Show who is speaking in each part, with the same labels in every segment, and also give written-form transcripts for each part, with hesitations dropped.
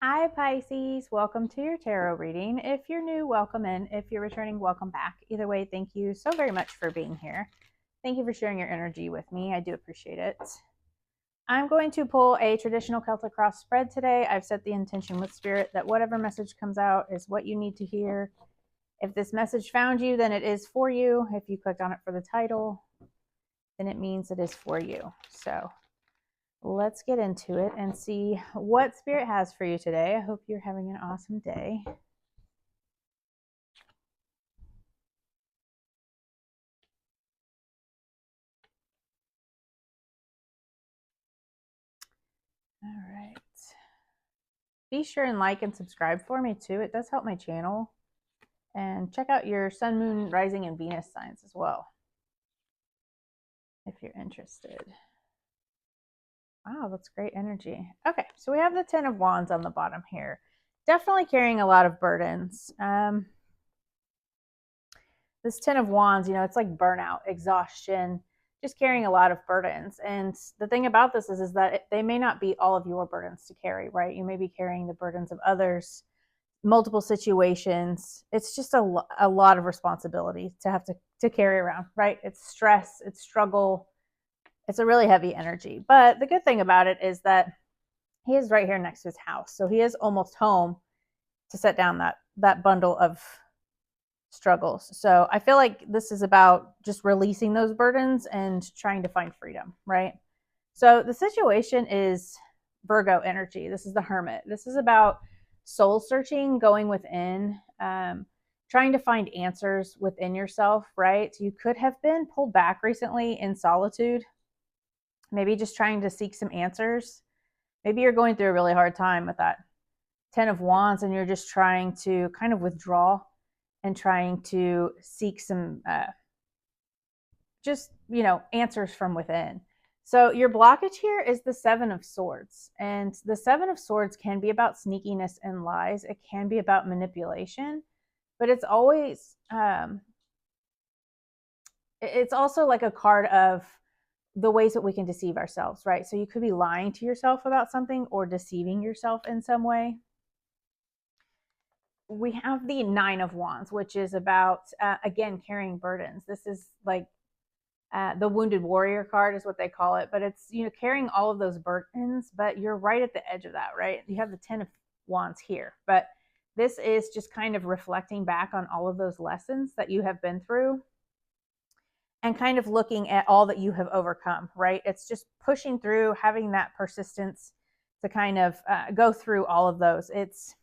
Speaker 1: Hi, Pisces. Welcome to your tarot reading. If you're new, welcome in. If you're returning, welcome back. Either way, thank you so very much for being here. Thank you for sharing your energy with me. I do appreciate it. I'm going to pull a traditional Celtic cross spread today. I've set the intention with Spirit that whatever message comes out is what you need to hear. If this message found you, then it is for you. If you clicked on it for the title, then it means it is for you. So let's get into it and see what Spirit has for you today. I hope you're having an awesome day. All right. Be sure and like and subscribe for me too. It does help my channel. And check out your sun, moon, rising, and Venus signs as well if you're interested. Wow, that's great energy. Okay, so we have the Ten of Wands on the bottom here. Definitely carrying a lot of burdens. This Ten of Wands, it's like burnout, exhaustion, just carrying a lot of burdens. And the thing about this is that they may not be all of your burdens to carry, right? You may be carrying the burdens of others, multiple situations. It's just a lot of responsibility to have to carry around, right? It's stress, it's struggle. It's a really heavy energy. But the good thing about it is that he is right here next to his house. So he is almost home to set down that bundle of struggles. So I feel like this is about just releasing those burdens and trying to find freedom, right? So the situation is Virgo energy. This is the Hermit. This is about soul searching, going within, trying to find answers within yourself, right? You could have been pulled back recently in solitude, maybe just trying to seek some answers. Maybe you're going through a really hard time with that Ten of Wands and you're just trying to kind of withdraw and trying to seek some answers from within. So your blockage here is the Seven of Swords. And the Seven of Swords can be about sneakiness and lies. It can be about manipulation, but it's always it's also like a card of the ways that we can deceive ourselves, right? So you could be lying to yourself about something or deceiving yourself in some way. We have the Nine of Wands, which is about again carrying burdens. This is like the wounded warrior card is what they call it, but it's carrying all of those burdens, but you're right at the edge of that, right? You have the Ten of Wands here, but this is just kind of reflecting back on all of those lessons that you have been through and kind of looking at all that you have overcome, right? It's just pushing through, having that persistence to kind of go through all of those. It's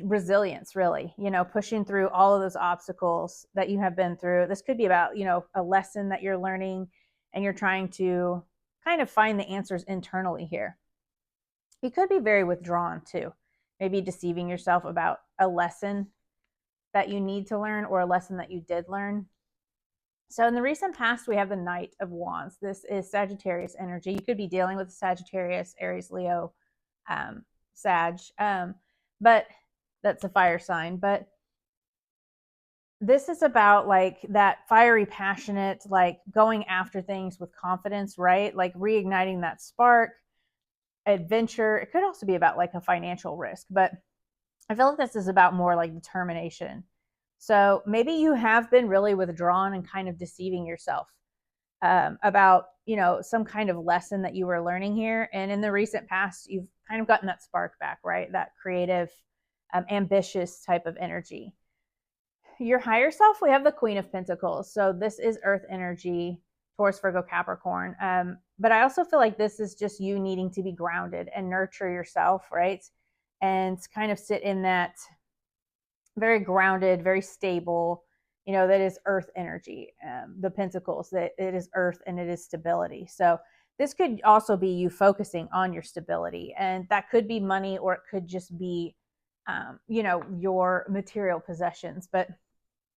Speaker 1: resilience, really, pushing through all of those obstacles that you have been through. This could be about, a lesson that you're learning and you're trying to kind of find the answers internally here. You could be very withdrawn too, maybe deceiving yourself about a lesson that you need to learn or a lesson that you did learn. So in the recent past, we have the Knight of Wands. This is Sagittarius energy. You could be dealing with Sagittarius, Aries, Leo, Sag, but that's a fire sign. But this is about like that fiery, passionate, like going after things with confidence, right? Like reigniting that spark, adventure. It could also be about like a financial risk, but I feel like this is about more like determination. So maybe you have been really withdrawn and kind of deceiving yourself about, some kind of lesson that you were learning here. And in the recent past, you've kind of gotten that spark back, right? That creative, ambitious type of energy. Your higher self, we have the Queen of Pentacles. So this is Earth energy, Taurus, Virgo, Capricorn. But I also feel like this is just you needing to be grounded and nurture yourself, right? And kind of sit in that very grounded, very stable, that is Earth energy. The Pentacles, that it is Earth and it is stability. So this could also be you focusing on your stability, and that could be money, or it could just be, your material possessions, but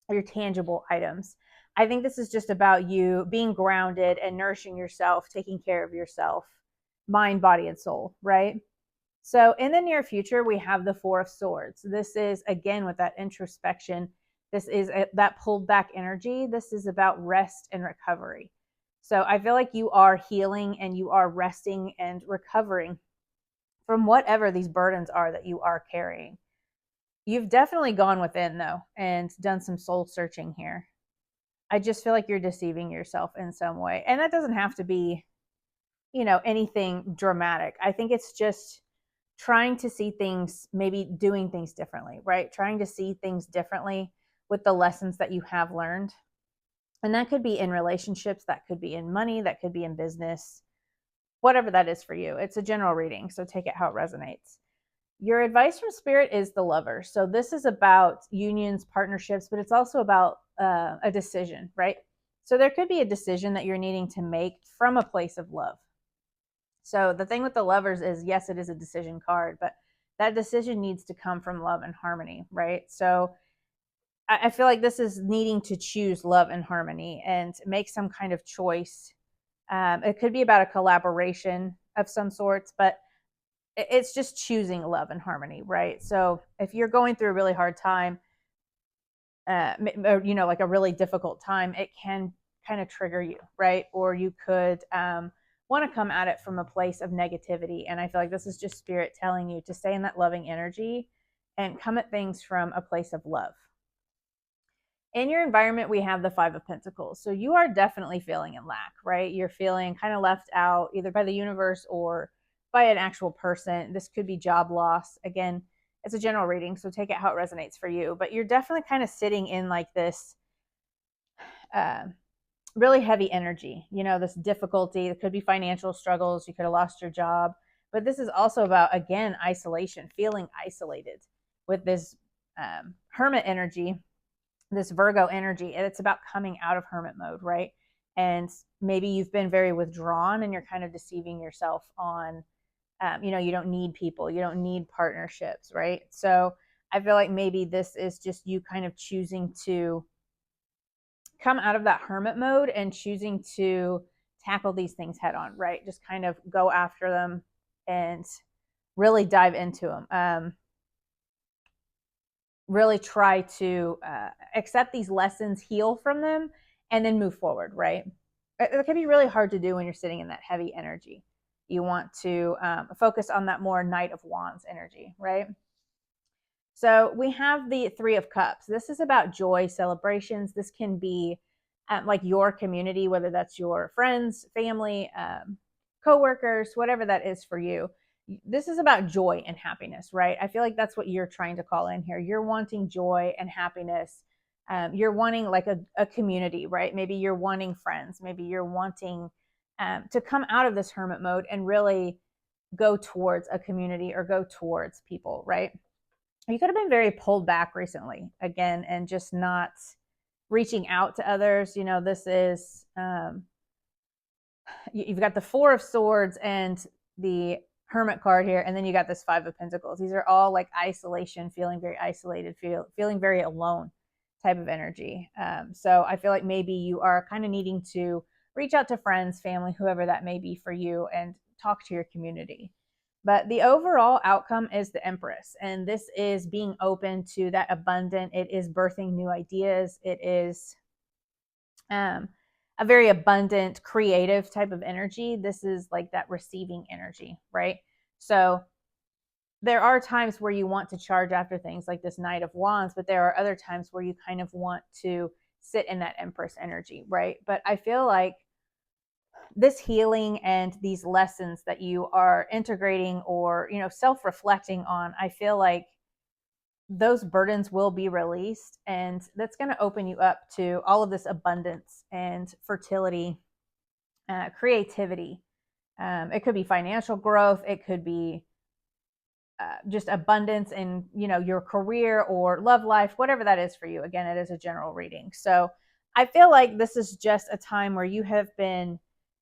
Speaker 1: your tangible items. I think this is just about you being grounded and nourishing yourself, taking care of yourself, mind, body, and soul, right? So in the near future, we have the Four of Swords. This is, again, with that introspection. This is that pulled back energy. This is about rest and recovery. So I feel like you are healing and you are resting and recovering from whatever these burdens are that you are carrying. You've definitely gone within, though, and done some soul searching here. I just feel like you're deceiving yourself in some way. And that doesn't have to be, anything dramatic. I think it's just trying to see things, maybe doing things differently, right? Trying to see things differently with the lessons that you have learned. And that could be in relationships, that could be in money, that could be in business, whatever that is for you. It's a general reading, so take it how it resonates. Your advice from Spirit is the Lover. So this is about unions, partnerships, but it's also about a decision, right? So there could be a decision that you're needing to make from a place of love. So the thing with the Lovers is, yes, it is a decision card, but that decision needs to come from love and harmony, right? So I feel like this is needing to choose love and harmony and make some kind of choice. It could be about a collaboration of some sorts, but it's just choosing love and harmony, right? So if you're going through a really hard time, like a really difficult time, it can kind of trigger you, right? Or you could want to come at it from a place of negativity. And I feel like this is just Spirit telling you to stay in that loving energy and come at things from a place of love. In your environment, we have the Five of Pentacles. So you are definitely feeling in lack, right? You're feeling kind of left out either by the universe or by an actual person. This could be job loss. Again, it's a general reading, so take it how it resonates for you. But you're definitely kind of sitting in like this really heavy energy, this difficulty. It could be financial struggles. You could have lost your job. But this is also about, again, isolation, feeling isolated with this hermit energy, this Virgo energy. And it's about coming out of hermit mode, right? And maybe you've been very withdrawn and you're kind of deceiving yourself on, you don't need people, you don't need partnerships, right? So I feel like maybe this is just you kind of choosing to come out of that hermit mode and choosing to tackle these things head on, right? Just kind of go after them and really dive into them. Really try to accept these lessons, heal from them, and then move forward, right? It can be really hard to do when you're sitting in that heavy energy. You want to focus on that more Knight of Wands energy, right? So we have the Three of Cups. This is about joy, celebrations. This can be like your community, whether that's your friends, family, coworkers, whatever that is for you. This is about joy and happiness, right? I feel like that's what you're trying to call in here. You're wanting joy and happiness. You're wanting like a community, right? Maybe you're wanting friends. Maybe you're wanting to come out of this hermit mode and really go towards a community or go towards people, right? You could have been very pulled back recently, again, and just not reaching out to others. This is, you've got the Four of Swords and the Hermit card here, and then you got this Five of Pentacles. These are all like isolation, feeling very isolated, feeling very alone type of energy. So I feel like maybe you are kind of needing to reach out to friends, family, whoever that may be for you, and talk to your community. But the overall outcome is the Empress. And this is being open to that abundant. It is birthing new ideas. It is a very abundant, creative type of energy. This is like that receiving energy, right? So there are times where you want to charge after things like this Knight of Wands, but there are other times where you kind of want to sit in that Empress energy, right? But I feel like this healing and these lessons that you are integrating or, self-reflecting on, I feel like those burdens will be released, and that's going to open you up to all of this abundance and fertility, creativity. It could be financial growth. It could be just abundance in, your career or love life, whatever that is for you. Again, it is a general reading. So I feel like this is just a time where you have been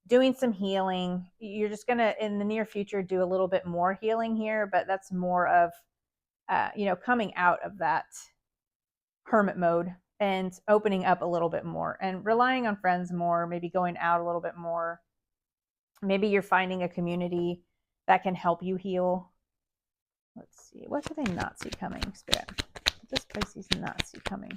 Speaker 1: doing some healing. You're just going to, in the near future, do a little bit more healing here, but that's more of, coming out of that hermit mode and opening up a little bit more and relying on friends more, maybe going out a little bit more. Maybe you're finding a community that can help you heal. Let's see. What do they not see coming, Spirit? What does Pisces not see coming?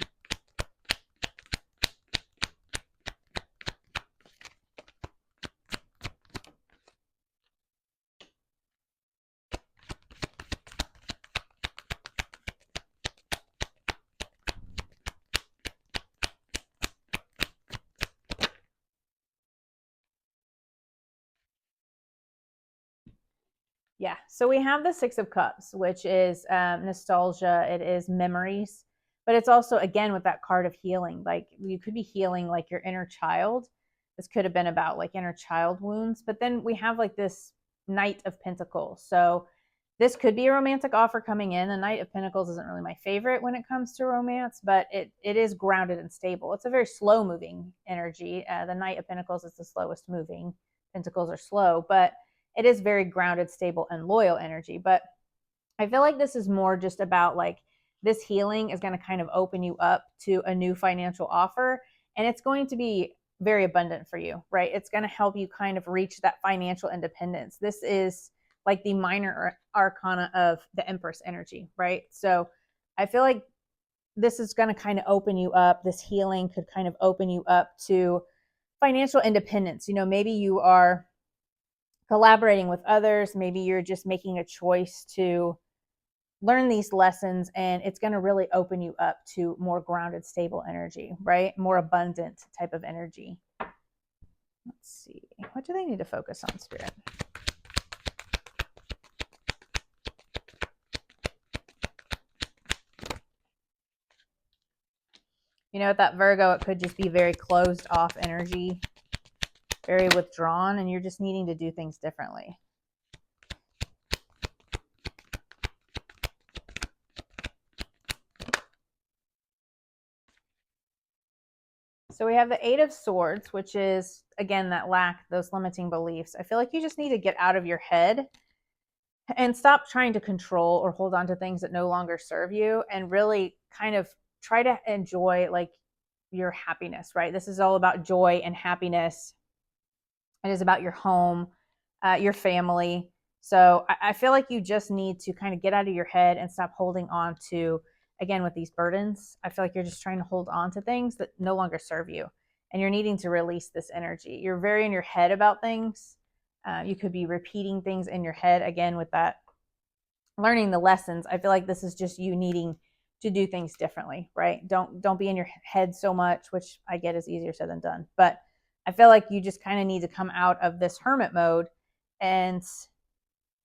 Speaker 1: Yeah. So we have the Six of Cups, which is nostalgia. It is memories, but it's also, again, with that card of healing. Like you could be healing like your inner child. This could have been about like inner child wounds. But then we have like this Knight of Pentacles. So this could be a romantic offer coming in. The Knight of Pentacles isn't really my favorite when it comes to romance, but it is grounded and stable. It's a very slow moving energy. The Knight of Pentacles is the slowest moving. Pentacles are slow, but it is very grounded, stable, and loyal energy. But I feel like this is more just about like this healing is going to kind of open you up to a new financial offer, and it's going to be very abundant for you, right? It's going to help you kind of reach that financial independence. This is like the minor arcana of the Empress energy, right? So I feel like this is going to kind of open you up. This healing could kind of open you up to financial independence. You know, maybe you are collaborating with others. Maybe you're just making a choice to learn these lessons, and it's going to really open you up to more grounded, stable energy, right? More abundant type of energy. Let's see. What do they need to focus on, Spirit? You know, with that Virgo, it could just be very closed off energy, very withdrawn, and you're just needing to do things differently. So we have the Eight of Swords, which is, again, that lack, those limiting beliefs. I feel like you just need to get out of your head and stop trying to control or hold on to things that no longer serve you, and really kind of try to enjoy like your happiness, right? This is all about joy and happiness. It is about your home, your family. So I feel like you just need to kind of get out of your head and stop holding on to, again, with these burdens. I feel like you're just trying to hold on to things that no longer serve you, and you're needing to release this energy. You're very in your head about things. You could be repeating things in your head, again, with that learning the lessons. I feel like this is just you needing to do things differently, right? Don't be in your head so much, which I get is easier said than done. But I feel like you just kind of need to come out of this hermit mode and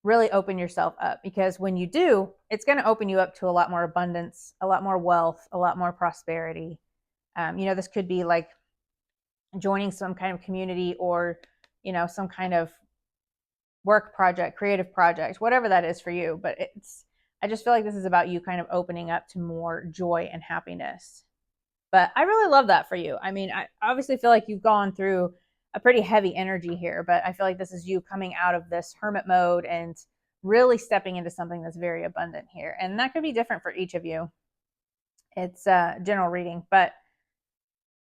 Speaker 1: really open yourself up, because when you do, it's going to open you up to a lot more abundance, a lot more wealth, a lot more prosperity. You know, this could be like joining some kind of community, or, you know, some kind of work project, creative project, whatever that is for you. But I just feel like this is about you kind of opening up to more joy and happiness. But I really love that for you. I mean, I obviously feel like you've gone through a pretty heavy energy here, but I feel like this is you coming out of this hermit mode and really stepping into something that's very abundant here. And that could be different for each of you. It's a general reading, but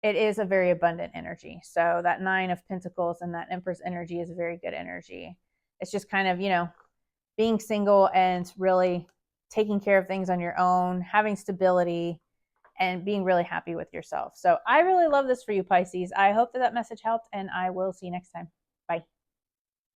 Speaker 1: it is a very abundant energy. So that Nine of Pentacles and that Empress energy is a very good energy. It's just kind of, you know, being single and really taking care of things on your own, having stability, and being really happy with yourself. So I really love this for you, Pisces. I hope that message helped, and I will see you next time.